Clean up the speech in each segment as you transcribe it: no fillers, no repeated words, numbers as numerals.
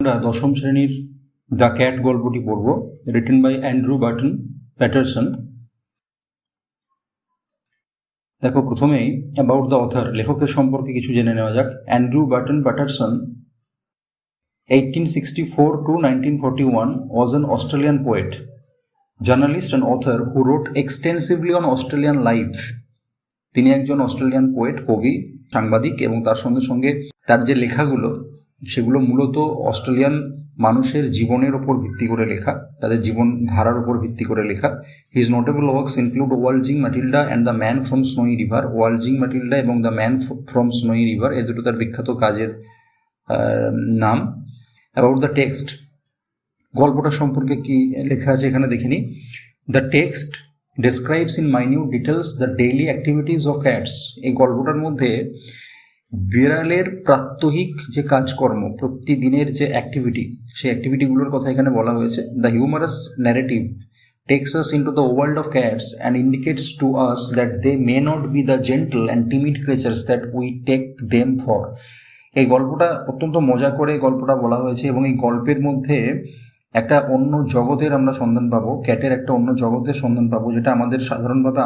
আমরা দশম শ্রেণীর দ্য ক্যাট গল্পটি পড়ব, written by Andrew Barton Paterson. দেখো, প্রথমেই অ্যাবাউট দ্য অথার, লেখকের সম্পর্কে কিছু জেনে নেওয়া যাক। Andrew Barton Paterson 1864 to 1941 was an Australian poet, journalist and author who wrote extensively on Australian life. তিনি একজন অস্ট্রেলিয়ান পোয়েট, কবি, সাংবাদিক, এবং তার সঙ্গে সঙ্গে তার যে লেখাগুলো সেগুলো মূলত অস্ট্রেলিয়ান মানুষের জীবনের ওপর ভিত্তি করে লেখা, তাদের জীবন ধারার উপর ভিত্তি করে লেখা। His notable works include Waltzing Matilda and the Man from Snowy River. Waltzing Matilda এবং the Man from Snowy River, এ দুটো তার বিখ্যাত কাজের নাম। অ্যাবাউট দ্য টেক্সট, গল্পটা সম্পর্কে কি লেখা আছে এখানে দেখে নিই। The text describes in minute details the daily activities of cats. এই গল্পটার মধ্যে বিড়ালের প্রাত্যহিক যে কাজকর্ম, প্রতিদিনের যে অ্যাক্টিভিটি, সেই অ্যাক্টিভিটিগুলোর কথা এখানে বলা হয়েছে। The humorous narrative takes us into the world of cats and indicates to us that they may not be the gentle and timid creatures that we take them for. এই গল্পটা অত্যন্ত মজা করে গল্পটা বলা হয়েছে, এবং এই গল্পের মধ্যে একটা অন্য জগতের আমরা সন্ধান পাবো, ক্যাটের একটা অন্য জগতের সন্ধান পাবো, যেটা আমাদের সাধারণভাবে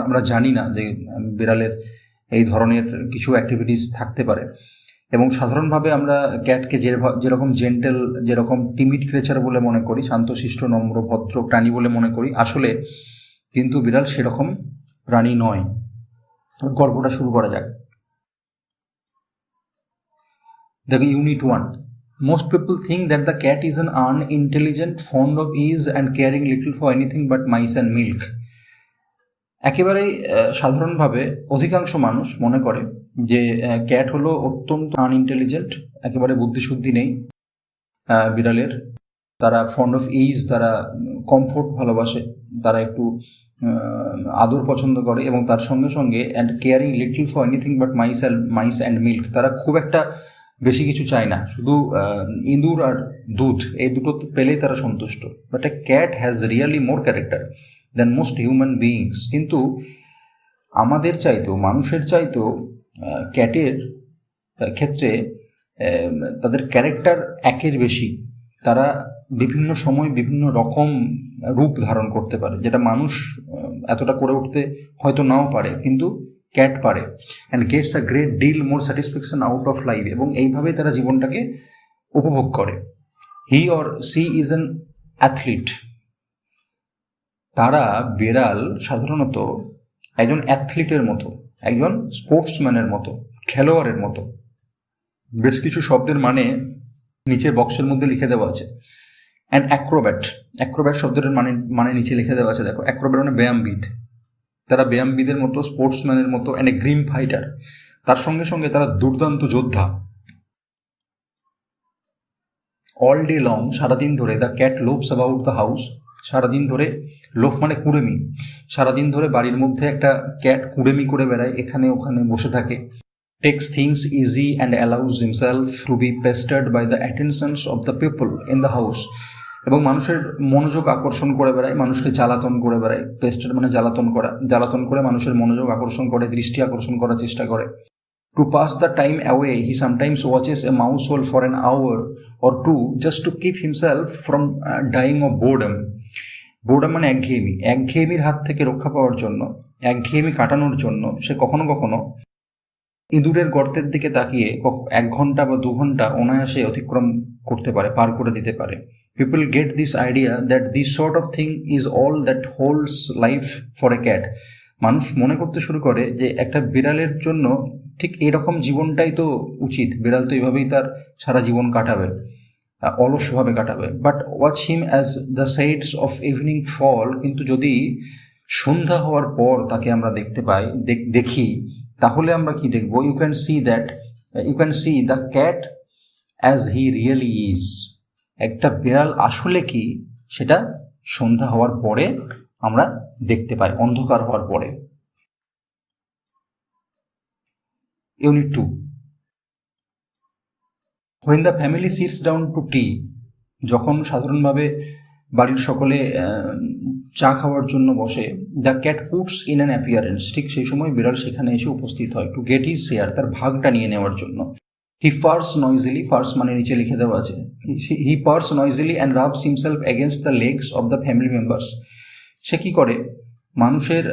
আমরা জানি না যে বিড়ালের এই ধরনের কিছু অ্যাক্টিভিটিস থাকতে পারে। এবং সাধারণভাবে আমরা ক্যাটকে যেরকম জেন্টেল, যেরকম টিমিড ক্রিয়েচার বলে মনে করি, শান্তশিষ্ট, নম্র, ভদ্র প্রাণী বলে মনে করি, আসলে কিন্তু বিড়াল সেরকম প্রাণী নয়। গল্পটা শুরু করা যাক। দেখো, Unit 1. Most people think that the cat is an unintelligent, fond of ease and caring little for anything but mice and milk. একেবারেই সাধারণভাবে অধিকাংশ মানুষ মনে করে যে ক্যাট হলো অত্যন্ত আনইন্টেলিজেন্ট, একেবারে বুদ্ধিশুদ্ধি নেই বিড়ালের। তারা ফন্ড অফ ইজ, তারা কমফোর্ট ভালোবাসে, তারা একটু আদর পছন্দ করে, এবং তার সঙ্গে সঙ্গে and caring little for anything but mice and milk, তারা খুব একটা বেশি কিছু চায় না, শুধু ইঁদুর আর দুধ, এই দুটো পেলেই তারা সন্তুষ্ট। But A cat has really more character than most human beings. কিন্তু আমাদের চাইতেও, মানুষের চাইতেও ক্যাটের ক্ষেত্রে তাদের ক্যারেক্টার একের বেশি। তারা বিভিন্ন সময় বিভিন্ন রকম রূপ ধারণ করতে পারে, যেটা মানুষ এতটা করে উঠতে হয়তো নাও পারে, কিন্তু ক্যাট পারে। And gets a great deal more satisfaction out of life, এবং এইভাবেই তারা জীবনটাকে উপভোগ করে। He or she is an athlete. তারা, বিড়াল সাধারণত একজন অ্যাথলিটের মতো, একজন স্পোর্টসম্যানের মতো, খেলোয়াড়ের মতো। বেশ কিছু শব্দের মানে নিচে বক্সের মধ্যে লিখে দেওয়া আছে। অ্যান্ড অ্যাক্রোব্যাট, অ্যাক্রোব্যাট শব্দের মানে নিচে লিখে দেওয়া আছে। দেখো, অ্যাক্রোব্যাট মানে ব্যায়ামবিদ। তারা ব্যায়ামবিদের মতো, স্পোর্টসম্যানের মতো, অ্যান্ড এ গ্রিম ফাইটার। তার সঙ্গে সঙ্গে তারা দুর্দান্ত যোদ্ধা। অল ডে লং, সারাদিন ধরে, the cat loaves about the house. সারাদিন ধরে, লোভ মানে কুড়েমি, সারাদিন ধরে বাড়ির মধ্যে একটা ক্যাট কুড়েমি করে বেড়ায়, এখানে ওখানে বসে থাকে। Takes things easy and allows himself to be pestered by the attentions of the people in the house. এবং মানুষের মনোযোগ আকর্ষণ করে বেড়ায়, মানুষকে জ্বালাতন করে বেড়ায়। পেস্টার মানে জ্বালাতন করা, জ্বালাতন করে মানুষের মনোযোগ আকর্ষণ করে, দৃষ্টি আকর্ষণ করার চেষ্টা করে। To pass the time away he sometimes watches a mouse hole for an hour or two, just to keep himself from dying of boredom. Boredom মানে একঘেয়েমি, একঘেয়েমির হাত থেকে রক্ষা পাওয়ার জন্য, একঘেয়েমি কাটানোর জন্য সে কখনো কখনো ইঁদুরের গর্তের দিকে তাকিয়ে 1 ঘন্টা বা 2 ঘন্টা অনায়াসে অতিক্রম করতে পারে, পার করে দিতে পারে। People get this idea that this sort of thing is all that holds life for a cat. মানুষ মনে করতে শুরু করে যে একটা বিড়ালের জন্য ঠিক এরকম জীবনটাই তো উচিত, বিড়াল তো এইভাবেই তার সারা জীবন কাটাবে, অলসভাবে কাটাবে। But watch him as the shades of evening fall, কিন্তু যদি সন্ধ্যা হওয়ার পর তাকে আমরা দেখি, তাহলে আমরা কি দেখব? You can see the cat as he really is. একটা বিড়াল আসলে কি, সেটা সন্ধ্যা হওয়ার পরে আমরা দেখতে পাই, অন্ধকার হওয়ার পরে। Unit 2. When the family sits down to tea, যখন সাধারণভাবে বাড়ির সকলে চা খাওয়ার জন্য বসে, the cat puts in an appearance, ঠিক সেই সময় বিড়াল সেখানে এসে উপস্থিত হয়। টু গেট হিজ শেয়ার, তার ভাগটা নিয়ে নেওয়ার জন্য। হি পার্স নয়েজিলি, পার্স মানে নিচে লিখে দেওয়া আছে, he purrs noisily and rubs himself against the legs of the family members. সে কী করে, মানুষের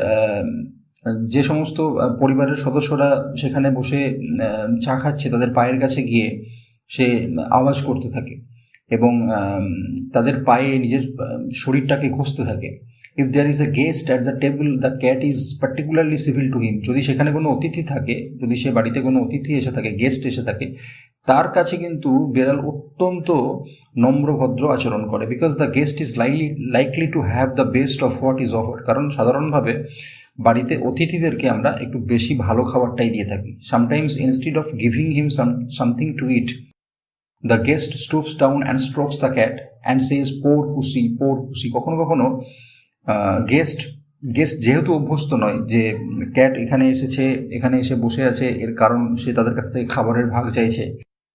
যে সমস্ত পরিবারের সদস্যরা সেখানে বসে চা খাচ্ছে তাদের পায়ের কাছে গিয়ে সে আওয়াজ করতে থাকে এবং তাদের পায়ে নিজের শরীরটাকে ঘষতে থাকে। If there is a guest at the table the cat is particularly civil to him. যদি সেখানে কোনো অতিথি থাকে, যদি সে বাড়িতে কোনো অতিথি এসে থাকে, গেস্ট এসে থাকে, তার কাছে কিন্তু বেড়াল অত্যন্ত নম্রভদ্র আচরণ করে। Because the guest is likely to have the best of what is offered. কারণ সাধারণভাবে বাড়িতে অতিথিদেরকে আমরা একটু বেশি ভালো খাবারটাই দিয়ে থাকি। Sometimes instead of giving him something to eat, the guest stoops down and strokes the cat and says poor pussy, poor pussy. কখনো কখনো গেস্ট যেহেতু অভ্যস্ত নয় যে ক্যাট এখানে এসেছে, এখানে এসে বসে আছে, এর কারণ সে তাদের কাছ থেকে খাবারের ভাগ চাইছে,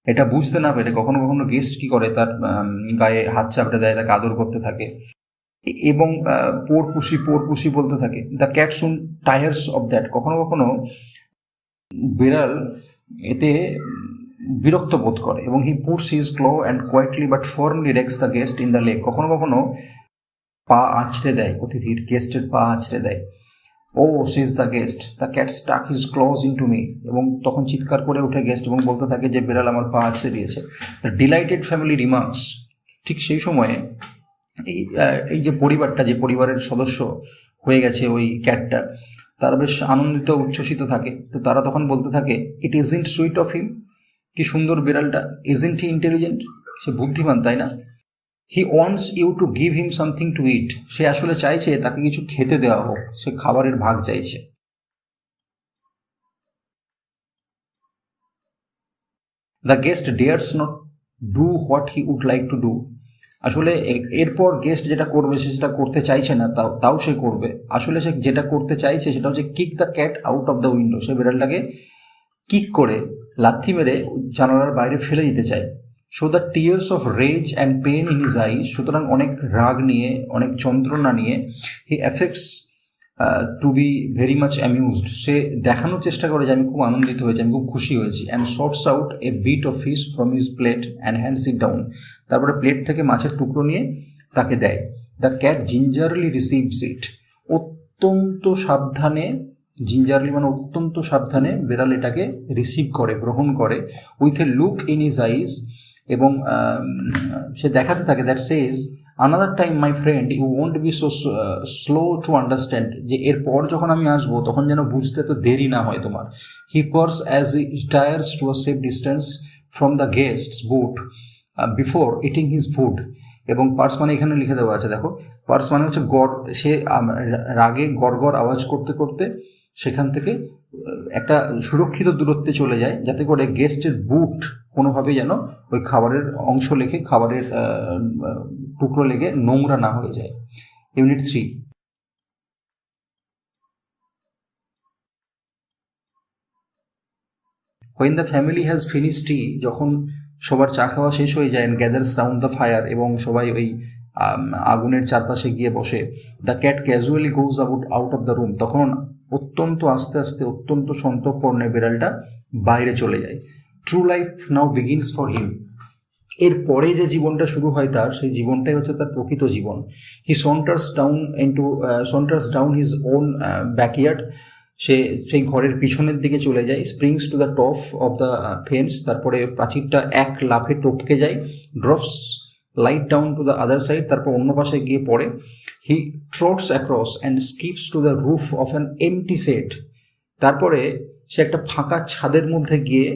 এটা বুঝতে না পেরে কখনো কখনো গেস্ট কি করে, তার গায়ে হাত চাপড়ে দেয়, তাকে আদর করতে থাকে এবং পোর পুসি বলতে থাকে। The cat soon tires of that. কখনো কখনো বিড়াল এতে বিরক্ত বোধ করে এবং he puts his claw and quietly but firmly rakes the guest in the leg. কখনো কখনো পা আঁচড়ে দেয়, অতিথির গেস্টের পা আঁচড়ে দেয়। Oh says the guest, the cat stuck his claws into me. এবং তখন চিৎকার করে ওঠে গেস্ট এবং বলতে থাকে যে বিড়াল আমার পা আঁচড়ে দিয়েছে। The delighted family remarks. ঠিক সেই সময়ে এই যে পরিবারটা, যে পরিবারের সদস্য হয়ে গেছে ওই ক্যাটটা, তারা বেশ আনন্দিত উচ্ছ্বসিত থাকে। তো তারা তখন বলতে থাকে, ইট ইজন্ট সুইট অফ হিম, কি সুন্দর বিড়ালটা, ইজন্ট হি ইন্টেলিজেন্ট, সে বুদ্ধিমান তাই না। He wants you to give him something to eat, সে আসলে চাইছে তাকে কিছু খেতে দেওয়া হোক, সে খাবারের ভাগ চাইছে। The guest dares not do what he would like to do. আসলে এরপর গেস্ট যেটা করবে সে সেটা করতে চাইছে না, তাও সে করবে। আসলে সে যেটা করতে চাইছে সেটা হচ্ছে kick the cat out of the window. সে বিড়ালটাকে কিক করে, লাথি মেরে জানালার বাইরে ফেলে দিতে চায়। So the tears of rage and pain in his eyes. সুতরাং অনেক রাগ নিয়ে, অনেক যন্ত্রণা নিয়ে, he affects to be very much amused. সে দেখানোর চেষ্টা করে যে আমি খুব আনন্দিত হয়েছি, আমি খুব খুশি হয়েছি। And sorts out a bit of fish from his plate and hands it down. তারপরে প্লেট থেকে মাছের টুকরো নিয়ে তাকে দেয়। The cat gingerly receives it. অত্যন্ত সাবধানে, জিঞ্জারলি মানে অত্যন্ত সাবধানে বিড়াল এটাকে রিসিভ করে, গ্রহণ করে। With a look in his eyes. এবং সে দেখাতে থাকে, that says another time my friend you won't be so slow to understand, যে এরপর যখন আমি আসবো তখন যেন বুঝতে তো দেরি না হয় তোমার। He purrs as he retires to a safe distance from the guests boot before eating his food. এবং পার্স মানে এখানে লিখে দেওয়া আছে, দেখো, পার্স মানে হচ্ছে গড়। সে রাগে গড় আওয়াজ করতে করতে সেখান থেকে একটা সুরক্ষিত দূরত্বে চলে যায়, যাতে করে গেস্টের বুট কোনোভাবেই যেন ওই খাবারের অংশ লেগে, খাবারের টুকরো লেগে নোংরা না হয়ে যায়। Unit 3। When the family has finish tea, যখন সবার চা খাওয়া শেষ হয়ে যায়, and gathers round the fire, এবং সবাই ওই আগুনের চারপাশে গিয়ে বসে। The cat casually goes out of the room, তখন অত্যন্ত আস্তে আস্তে, অত্যন্ত সন্তর্পণে বিড়ালটা বাইরে চলে যায়। True life now begins for him. এরপরে যে জীবনটা শুরু হয় তার, সেই জীবনটাই হচ্ছে তার প্রকৃত জীবন। He saunters down his own backyard. সে সেই ঘরের পিছনের দিকে চলে যায়। Springs to the top of the fence, তারপরে প্রাচীরটা এক লাফে টপকে যায়। Drops light down to the other side, তারপর অন্য পাশে গিয়ে পড়ে। He trots across and skips to the roof of an empty shed. তারপরে সে একটা ফাঁকা ছাদের মধ্যে গিয়ে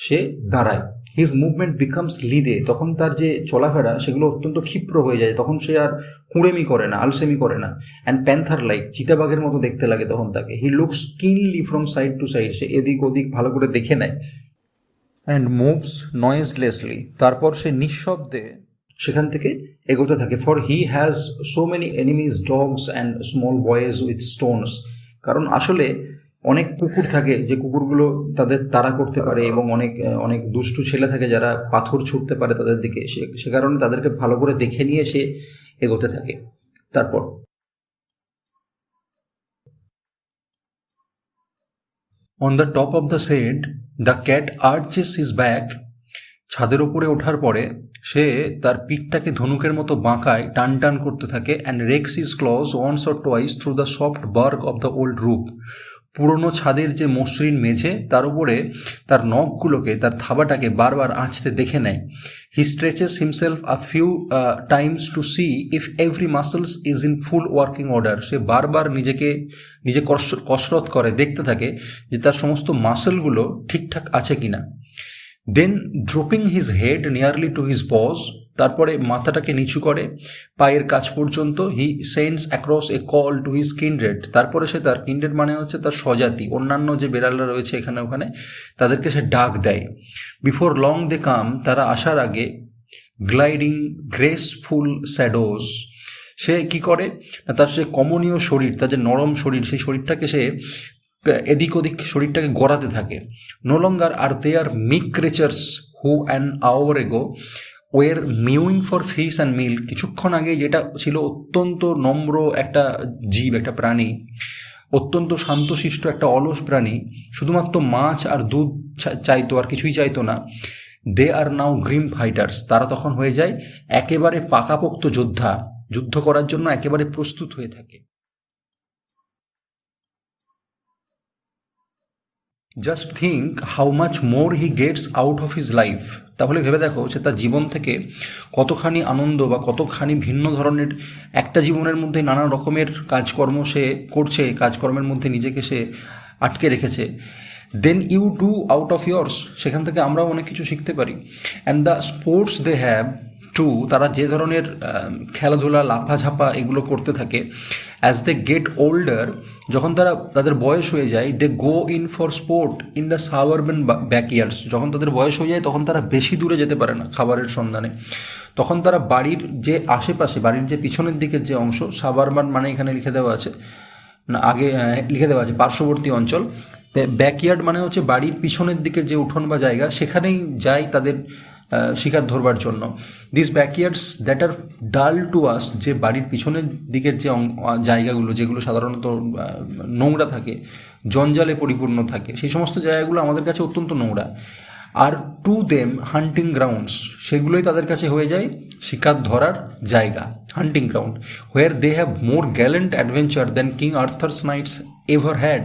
সে দাঁড়ায়। হিজ মুভমেন্ট বিকামস লিদে, তখন তার যে চলাফেরা সেগুলো অত্যন্ত ক্ষিপ্র হয়ে যায়, তখন সে আর কুঁড়েমি করে না, আলসেমি করে না। অ্যান্ড প্যান্থার লাইক, চিতাবাঘের মতো দেখতে লাগে তখন তাকে। হি লুকস কিনলি ফ্রম সাইড টু সাইড, সে এদিক ওদিক ভালো করে দেখে নেয়। অ্যান্ড মুভস নয়েজলেসলি, তারপর সে নিঃশব্দে সেখান থেকে এগোতে থাকে। For he has so many enemies, dogs and small boys with Stones. কারণ আসলে অনেক কুকুর থাকে যে কুকুরগুলো তাদের তাড়া করতে পারে, এবং অনেক দুষ্টু ছেলে থাকে যারা পাথর ছুটতে পারে তাদের দিকে। সে কারণে তাদেরকে ভালো করে দেখে নিয়ে সে এগোতে থাকে। তারপর on the top of the shed the cat arches his back. ছাদের ওপরে ওঠার পরে সে তার পিঠটাকে ধনুকের মতো বাঁকায়, টান টান করতে থাকে, and rakes his claws once or twice through the soft bark of the old roof. পুরনো ছাদের যে মসৃণ মেঝে তার উপরে তার নখগুলোকে, তার থাবাটাকে বারবার আঁচড়ে দেখে নেয়। He stretches himself a few times to see if every muscles is in full working order. সে বারবার নিজে কসরত করে, দেখতে থাকে যে তার সমস্ত মাসলগুলো ঠিকঠাক আছে কিনা। Then dropping his head nearly to his paws, তারপরে মাথাটাকে নিচু করে পায়ের কাছ পর্যন্ত। He sends across a call to his kindred. তারপরে সে তার কিন্ড্রেড মানে হচ্ছে তার স্বজাতি, অন্যান্য যে বেড়ালরা রয়েছে এখানে ওখানে, তাদেরকে সে ডাক দেয়। বিফোর লং দে কাম, তারা আসার আগে, গ্লাইডিং গ্রেসফুল শ্যাডোজ, সে কি করে, তার সে কমনীয় শরীর, তার যে নরম শরীর, সেই শরীরটাকে সে এদিক ওদিক শরীরটাকে গড়াতে থাকে। No longer are they are meek creatures who an hour ago were mewing for fish and milk. কিছুক্ষণ আগে যেটা ছিল অত্যন্ত নম্র একটা জীব, একটা প্রাণী, অত্যন্ত শান্তশিষ্ট একটা অলস প্রাণী, শুধুমাত্র মাছ আর দুধ চাইতো, আর কিছুই চাইতো না। দে আর নাও গ্রিম ফাইটার্স, তারা তখন হয়ে যায় একেবারে পাকাপোক্ত যোদ্ধা, যুদ্ধ করার জন্য একেবারে প্রস্তুত হয়ে থাকে। Just think how much more he gets out of his life. তাহলে ভেবে দেখো সে তার জীবন থেকে কতখানি আনন্দ বা কতখানি ভিন্ন ধরনের, একটা জীবনের মধ্যে নানা রকমের কাজকর্ম সে করছে, কাজকর্মের মধ্যে নিজেকে সে আটকে রেখেছে। Then you do out of years, সেখান থেকে আমরাও অনেক কিছু শিখতে পারি। And the sports they have to, তারা যে ধরনের খেলাধুলা, লাফাঝাপা এগুলো করতে থাকে। অ্যাজ দে গেট ওল্ডার, যখন তাদের বয়স হয়ে যায়, they go in for sport in the suburban backyards. যখন তাদের বয়স হয়ে যায় তখন তারা বেশি দূরে যেতে পারে না খাবারের সন্ধানে, তখন তারা বাড়ির যে আশেপাশে, বাড়ির যে পিছনের দিকের যে অংশ, সাবারবান মানে এখানে লিখে দেওয়া আছে, না আগে লিখে দেওয়া আছে পার্শ্ববর্তী অঞ্চল, ব্যাকইয়ার্ড মানে হচ্ছে বাড়ির পিছনের দিকে যে উঠোন বা জায়গা, সেখানেই যায় তাদের শিকার ধরবার জন্য। দিস ব্যাকইয়ার্ডস দ্যাট আর ডাল টু আস, যে বাড়ির পিছনের দিকের যে জায়গাগুলো, যেগুলো সাধারণত নোংরা থাকে, জঞ্জালে পরিপূর্ণ থাকে, সেই সমস্ত জায়গাগুলো আমাদের কাছে অত্যন্ত নোংরা। Are to them hunting grounds, সেগুলোই তাদের কাছে হয়ে যায় শিকার ধরার জায়গা, hunting ground. Where they have more gallant adventure than king Arthur's knights ever had.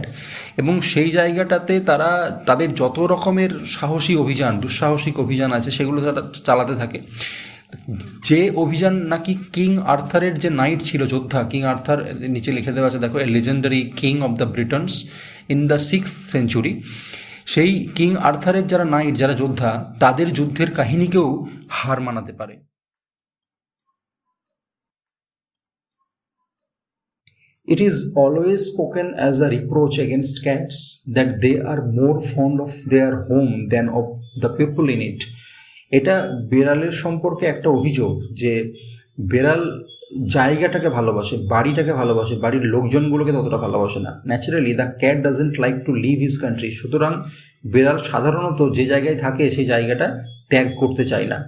এবং সেই জায়গাটাতে তারা তাদের যত রকমের সাহসী অভিযান, দুঃসাহসিক অভিযান আছে, সেগুলো তারা চালাতে থাকে। যে অভিযান নাকি কিং আর্থারের যে নাইট ছিল, যোদ্ধা, কিং আর্থার নিচে লিখে দেওয়া আছে দেখো, a legendary king of the Britons in the 6th century, সেই কিং আর্থারের যারা নাইট, যারা যোদ্ধা, তাদের যুদ্ধের কাহিনীকেও হার মানাতে পারে। It is always spoken as a reproach against cats that they are more fond of their home than of the people in it. এটা বেড়ালের সম্পর্কে একটা অভিযোগ যে বেড়াল জায়গাটাকে ভালোবাসে, বাড়িটাকে ভালোবাসে, বাড়ির লোকজনগুলোকে ততটা ভালোবাসে না। Naturally the cat doesn't like to leave his country. সুতরাং বেড়াল সাধারণত যে জায়গায় থাকে সেই জায়গাটা ত্যাগ করতে চায় না।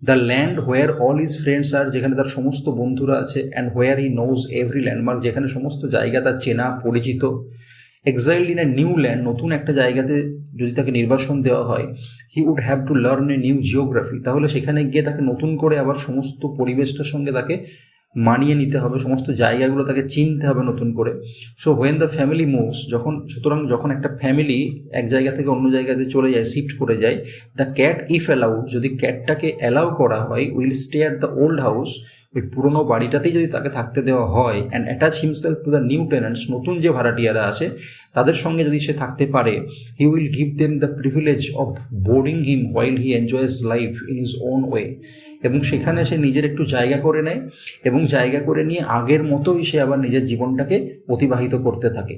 The land where all his friends are, যেখানে তার সমস্ত বন্ধুরা আছে। And where he knows every landmark, যেখানে সমস্ত জায়গা তার চেনা পরিচিত। Exiled in a new land, নতুন একটা জায়গাতে যদি তাকে নির্বাসন দেওয়া হয়, he would have to learn a new geography, তাহলে সেখানে গিয়ে তাকে নতুন করে আবার সমস্ত পরিবেশটার সঙ্গে তাকে মানিয়ে নিতে হবে, সমস্ত জায়গাগুলো তাকে চিনতে হবে নতুন করে। So when the family moves, সুতরাং যখন একটা ফ্যামিলি এক জায়গা থেকে অন্য জায়গাতে চলে যায়, শিফট করে যায়, দ্য ক্যাট ইফ অ্যালাউড, যদি ক্যাটটাকে অ্যালাউ করা হয়, will stay at the old house, ওই পুরোনো বাড়িটাতেই যদি তাকে থাকতে দেওয়া হয়, and attach himself to the new tenants, নতুন যে ভাড়াটিয়ারা আসে তাদের সঙ্গে যদি সে থাকতে পারে, he will give them the privilege of boarding him while he enjoys life in his own way. এবং সেখানে সে নিজের একটু জায়গা করে নেয়, এবং জায়গা করে নিয়ে আগের মতোই সে আবার নিজের জীবনটাকে অতিবাহিত করতে থাকে।